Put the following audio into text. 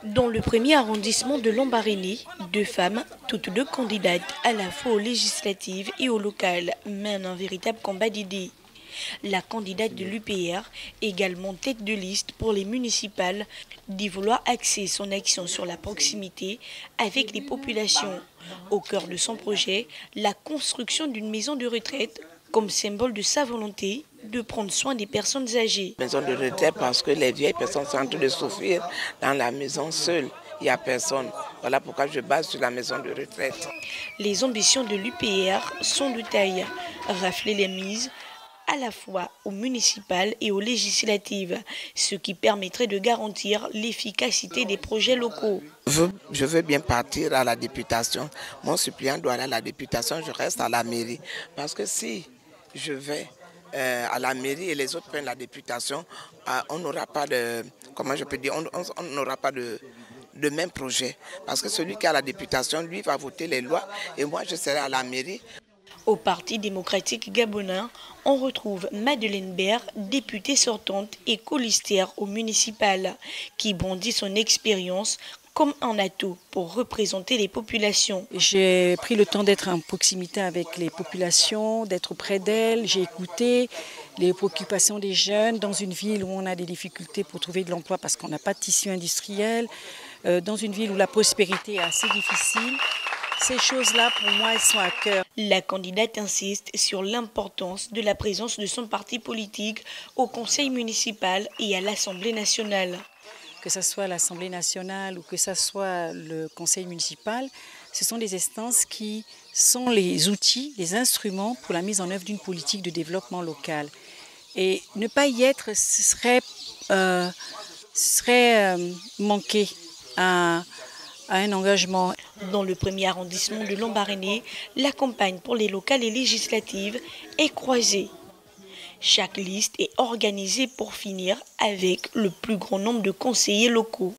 Dans le premier arrondissement de Lambaréné, deux femmes, toutes deux candidates à la fois aux législatives et aux locales, mènent un véritable combat d'idées. La candidate de l'UPR, également tête de liste pour les municipales, dit vouloir axer son action sur la proximité avec les populations. Au cœur de son projet, la construction d'une maison de retraite comme symbole de sa volonté de prendre soin des personnes âgées. Maison de retraite parce que les vieilles personnes sont en train de souffrir dans la maison seule. Il n'y a personne. Voilà pourquoi je base sur la maison de retraite. Les ambitions de l'UPR sont de taille. Rafler les mises à la fois aux municipales et aux législatives, ce qui permettrait de garantir l'efficacité des projets locaux. Je veux bien partir à la députation. Mon suppléant doit aller à la députation, je reste à la mairie. Parce que si je vais à la mairie et les autres prennent la députation, on n'aura pas de, comment je peux dire, on n'aura pas de même projet. Parce que celui qui a la députation, lui, va voter les lois et moi, je serai à la mairie. Au Parti démocratique gabonais, on retrouve Madeleine Baird, députée sortante et colistière au municipal, qui brandit son expérience comme un atout pour représenter les populations. J'ai pris le temps d'être en proximité avec les populations, d'être auprès d'elles. J'ai écouté les préoccupations des jeunes dans une ville où on a des difficultés pour trouver de l'emploi parce qu'on n'a pas de tissu industriel, dans une ville où la prospérité est assez difficile. Ces choses-là, pour moi, elles sont à cœur. La candidate insiste sur l'importance de la présence de son parti politique au conseil municipal et à l'Assemblée nationale. Que ce soit l'Assemblée nationale ou que ce soit le conseil municipal, ce sont des instances qui sont les outils, les instruments pour la mise en œuvre d'une politique de développement local. Et ne pas y être, ce serait manquer à un engagement. Dans le premier arrondissement de Lambaréné, la campagne pour les locales et législatives est croisée. Chaque liste est organisée pour finir avec le plus grand nombre de conseillers locaux.